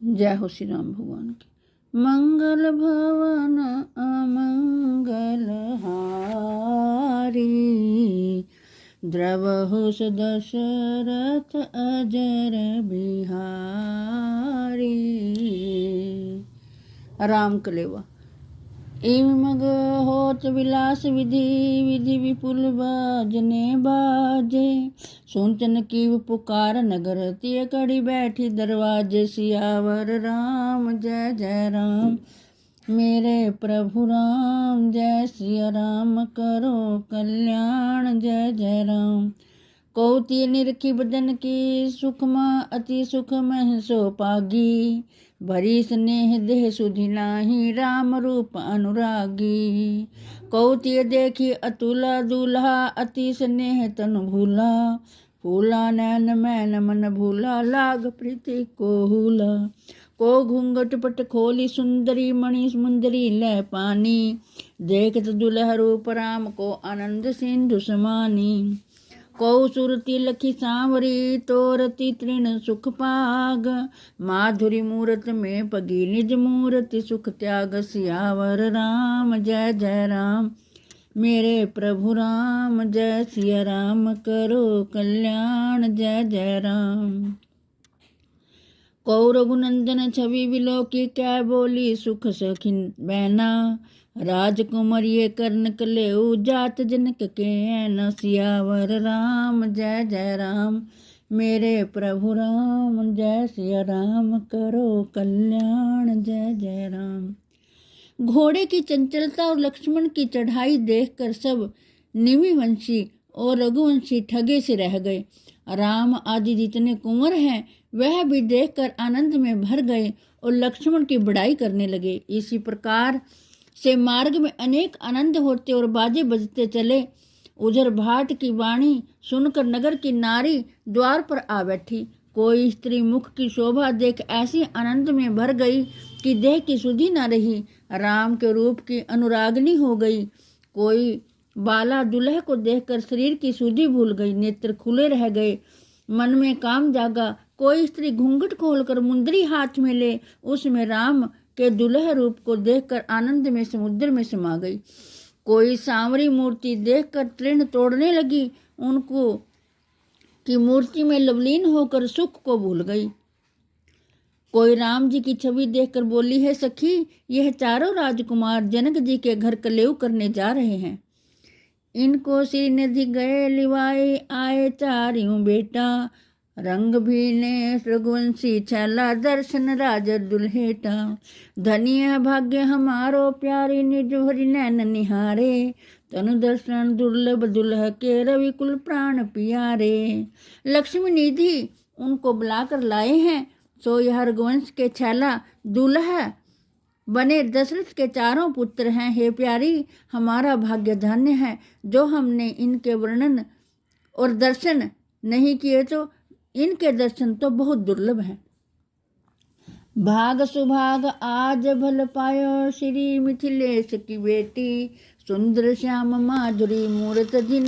जय हो श्री राम भगवान की। मंगल भवन अमंगल हारी, द्रवहु दशरथ अजर बिहारी। राम कलेवा। इम मग होत विलास विधि, विधि विपुल बाजने बाजे। सुनचन की पुकार नगर, तिय कड़ी बैठी दरवाजे। सियावर राम जय जय राम, मेरे प्रभु राम। जय सिया राम करो कल्याण, जय जय राम। कौती निरखी बदन की, सुखमा अति सुख मह सो पागी। भरी स्नेह देह सुधि नाही, राम रूप अनुरागी। कौती देखी अतुला दूल्हा, अति स्नेह तनु भूला। फूला नैन मैन मन भूला, लाग प्रीति को हुला। को घूंघट पट खोली सुंदरी, मणि मुंदरी लय पानी। देखत दुल्हा रूप राम को, आनंद सिंधु समानी। कौ सुरती लखी सांवरी, तोरती तृण सुख पाग। माधुरी मूरत में पगी, निज मूरति सुख त्याग। सियावर राम जय जय राम, मेरे प्रभु राम। जय सिया राम करो कल्याण, जय जय राम। कौ रघुनंदन छवि विलोकी, क्या बोली सुख सखी बैना। राजकुमार ये कर्ण कलेऊ, जात जनक के न। सियावर राम जय जय राम, मेरे प्रभु राम। जय सिया राम करो कल्याण, जय जय राम। घोड़े की चंचलता और लक्ष्मण की चढ़ाई देखकर सब निमिवंशी और रघुवंशी ठगे से रह गए। राम आदि जितने कुंवर हैं वह भी देखकर आनंद में भर गए और लक्ष्मण की बड़ाई करने लगे। इसी प्रकार से मार्ग में अनेक आनंद होते और बाजे बजते चले। उधर भाट की वाणी सुनकर नगर की नारी द्वार पर आ बैठी। कोई स्त्री मुख की शोभा देख ऐसी आनंद में भर गई कि देह की सुधि न रही। राम के रूप की अनुरागनी हो गई। कोई बाला दुल्हे को देखकर शरीर की सुधि भूल गई, नेत्र खुले रह गए, मन में काम जागा। कोई स्त्री घूंघट खोलकर मुंदरी हाथ में ले उसमें राम के दुल्हे रूप को देखकर आनंद में समुद्र में समा गई। कोई सांवरी मूर्ति देखकर तृण तोड़ने लगी, उनको की मूर्ति में लवलीन होकर सुख को भूल गई। कोई राम जी की छवि देखकर बोली है सखी, यह चारों राजकुमार जनक जी के घर कलेऊ करने जा रहे हैं। इनको श्री निधि गए लिवाए, आए चारियों बेटा। रंग भीने रघुवंशी छैला, दर्शन राज दुल्हेटा। धन्य भाग्य हमारो प्यारी, निज हरि नैन निहारे। तनु दर्शन दुर्लभ दुल्ह के, रवि कुल प्राण प्यारे। लक्ष्मी निधि उनको बुलाकर लाए हैं, सो यह रघुवंश के छैला दुल्हा बने दशरथ के चारों पुत्र हैं। हे प्यारी, हमारा भाग्य धन्य है जो हमने इनके वर्णन और दर्शन नहीं किए, तो इनके दर्शन तो बहुत दुर्लभ हैं। भाग सुभाग आज भल पायो, श्री मिथिलेश की बेटी। सुंदर श्याम माधुरी मूरत, जिन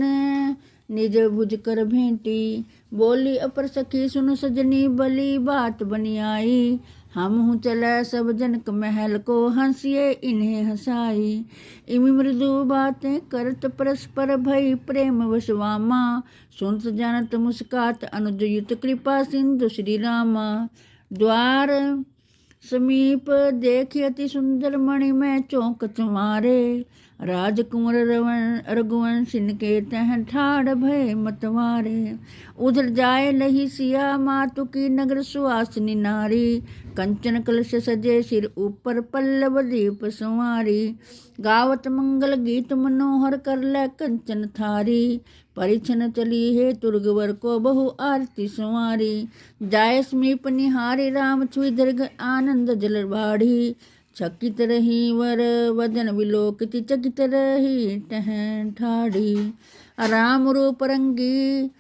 निज भुज कर भेंटी। बोली अपर सखी सुन सजनी, बली बात बनी आई। हम हूँ चला सब जनक महल को, हंसिए इन्हें हंसाई। इमि मृदु बातें करत परस्पर, भई प्रेम वसवामा। सुनत जानत मुस्कात, अनुज युत कृपा सिंधु श्री रामा। द्वार समीप देख अति सुंदर, मणि में चौंकत मारे। राजकुमार रघुवंशिन के तह, ठाड़ भय मतवारे। उधर जाए लही सिया, मातु की नगर सुहासिनी नारी। कंचन कलश सजे सिर ऊपर, पल्लव दीप संवारी। गावत मंगल गीत मनोहर, कर ले कंचन थारी। परिछन चली है तुर्गवर को, बहु आरती संवारी। जाय समीप निहारी, राम छुई दीर्घ आनंद जल बाढ़ी। चकित रही वर वदन विलोकित, चकित रही टह ठाड़ी। राम रूप रंगी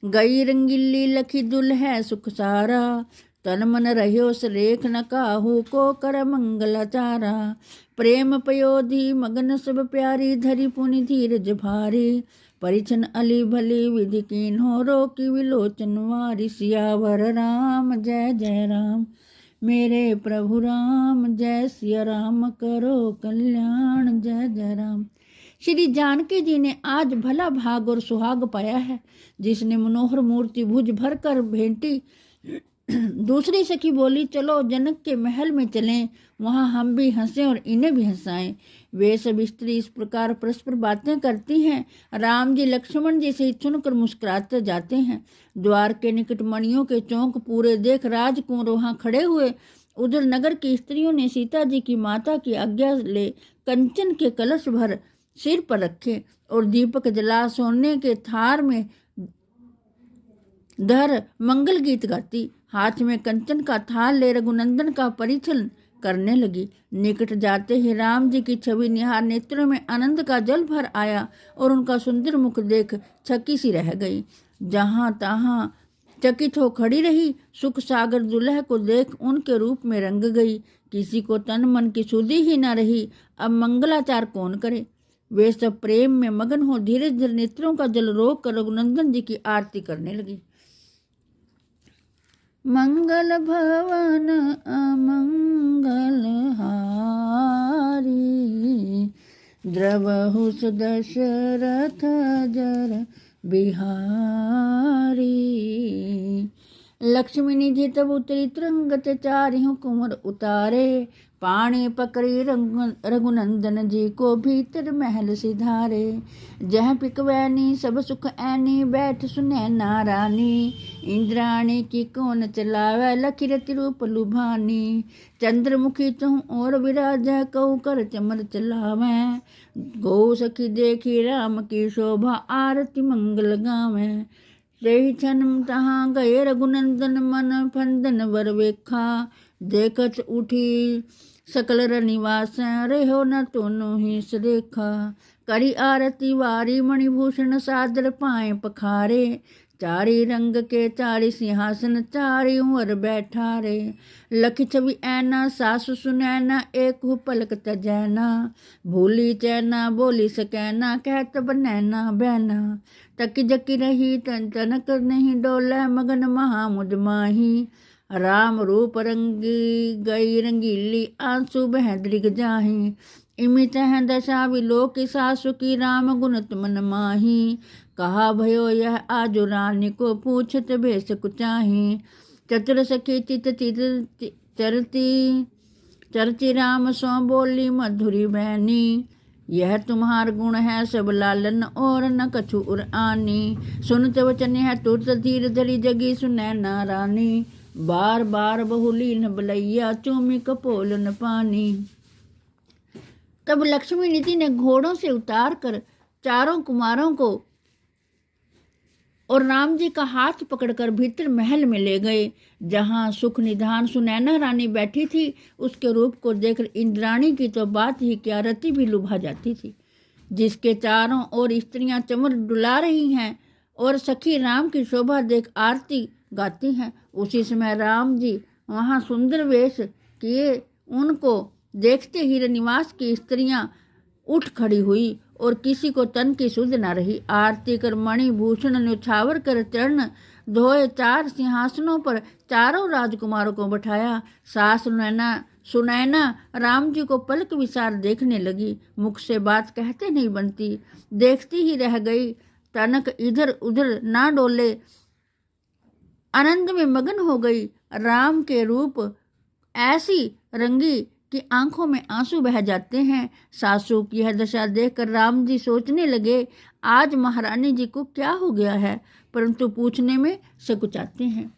गई रंगीली, लखी दुल्है सुख सारा। तन मन रह्यो सलेख, न काहू को कर मंगलाचारा। प्रेम पयोधि मगन सब प्यारी, धरी पुनि धीरज भारी। परिछन अली भली विधि कीन्हो, रोकी विलोचन वारी। सियावर राम जय जय राम, मेरे प्रभु राम। जय सिया राम करो कल्याण, जय जय राम। श्री जानकी जी ने आज भला भाग और सुहाग पाया है, जिसने मनोहर मूर्ति भुज भर कर भेंटी। दूसरी सखी बोली, चलो जनक के महल में चलें, वहां हम भी हंसें और इन्हें भी हंसाएं। वे सब स्त्री इस प्रकार परस्पर बातें करती हैं। राम जी लक्ष्मण जी से सुनकर मुस्कुराते जाते हैं। द्वार के निकट मणियों के चौक पूरे देख राजकुंवर वहां खड़े हुए। उधर नगर की स्त्रियों ने सीता जी की माता की आज्ञा ले कंचन के कलश भर सिर पर रखे और दीपक जला सोने के थार में धर मंगल गीत गाती। हाथ में कंचन का थाल ले रघुनंदन का परिछन करने लगी। निकट जाते ही राम जी की छवि निहार नेत्रों में आनंद का जल भर आया और उनका सुंदर मुख देख छकी सी रह गई। जहां तहां चकित हो खड़ी रही। सुख सागर दुल्हे को देख उनके रूप में रंग गई। किसी को तन मन की सुधि ही न रही। अब मंगलाचार कौन करे। वे सब प्रेम में मगन हो धीरे धीरे नेत्रों का जल रोक कर रघुनंदन जी की आरती करने लगी। मंगल भवन अमंगल हारी, द्रवहु दशरथ जर बिहारी। लक्ष्मी निधि तब उतरी तरंगत चारियों कुंवर उतारे। पाणी पकड़ी रघुनंदन जी को भीतर महल सिधारे। जह पिकवैनी सब सुख ऐनी, बैठ सुनैना रानी। इंद्राणी की कौन चलावै, लखीरति रूप लुभानी। चंद्रमुखी तुम और विराज, कऊ कर चमर चलावै। गौ सखी देखी राम की शोभा, आरती मंगल गावै। तेहि क्षण तहाँ गए रघुनंदन, मन फंदन वर वेखा। देखत उठी सकल रनिवास, रहो न तोनो ही सदेखा। करी आरती वारी, मणिभूषण सादर पाए पखारे। चारी रंग के चारी सिंहासन, चारी वर बैठा रे। लख छवि ऐना, सासु सुनैना, एक हु पलक तजैना। भूली चैना, बोली सकैना, कहत बनैना बैना। तकी जकी रही तन तनक नहीं, डोला मगन महा मुद माही। राम रूप रंगी गई रंगीली, आंसू बह दृग जाही। इमित है दशा विलोक सासु की, राम गुण तुमन माही। कहा भयो यह आजो रानी को, पूछत भेष कुचाही। चतुर सखी चित चित चरती राम सो, बोली मधुरी बहनी। यह तुम्हार गुण है सब लालन, और न कछु उर आनी। सुनत वचन है तुरत धीर धरी, जगी सुनैना रानी। बार बार बहुलीन बलैया, चूमी कपोल न पानी। तब लक्ष्मी निधि ने घोड़ों से उतार कर चारों कुमारों को और राम जी का हाथ पकड़कर भीतर महल में ले गए। जहां सुख निधान सुनैना रानी बैठी थी, उसके रूप को देखकर इंद्राणी की तो बात ही क्या, रति भी लुभा जाती थी। जिसके चारों ओर स्त्रियां चमर डुला रही हैं और सखी राम की शोभा देख आरती गाती हैं। उसी समय राम जी वहां सुंदर वेश किए। उनको देखते ही रनिवास की स्त्रियां उठ खड़ी हुई और किसी को तन की सुध न रही। आरती कर मणि भूषण न्यौछावर कर चरण धोए, चार सिंहासनों पर चारों राजकुमारों को बैठाया। सास सुनैना राम जी को पलक विसार देखने लगी। मुख से बात कहते नहीं बनती, देखती ही रह गई। तनक इधर उधर ना डोले, आनंद में मगन हो गई। राम के रूप ऐसी रंगी कि आंखों में आंसू बह जाते हैं। सासू की यह दशा देखकर राम जी सोचने लगे, आज महारानी जी को क्या हो गया है, परंतु पूछने में सकुचाते हैं।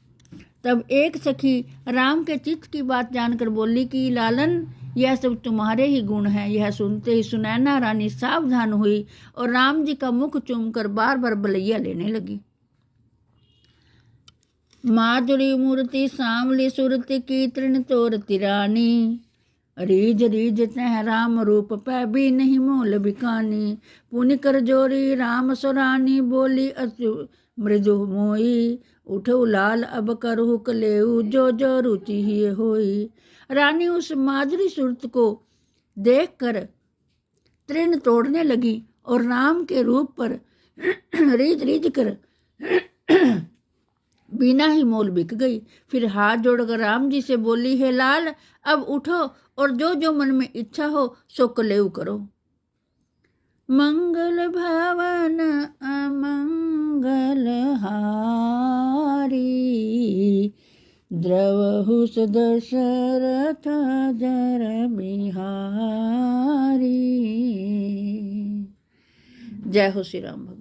तब एक सखी राम के चित्त की बात जानकर बोली कि लालन, यह सब तुम्हारे ही गुण हैं। यह सुनते ही सुनैना रानी सावधान हुई और राम जी का मुख चूमकर बार बार बलैया लेने लगी। माधुरी मूर्ति सांवली सुरति की, तृण तोरति रानी। रीज रीज तह राम रूप पै, भी नहीं मोल बिकानी। पुनि कर जोरी राम सुरानी, बोली अति मृदु मोई। उठो लाल अब करहु कलेऊ, जो जो रुचि ही होई। रानी उस माधुरी सूरत को देखकर तृण तोड़ने लगी और राम के रूप पर रीझ रीझ कर बिना ही मोल बिक गई। फिर हाथ जोड़कर राम जी से बोली, हे लाल अब उठो और जो जो मन में इच्छा हो सो कलेऊ करो। मंगल भवन अमंगल हारी, द्रवहु दशरथ जर बिहारी। जय हो श्री राम भगवान।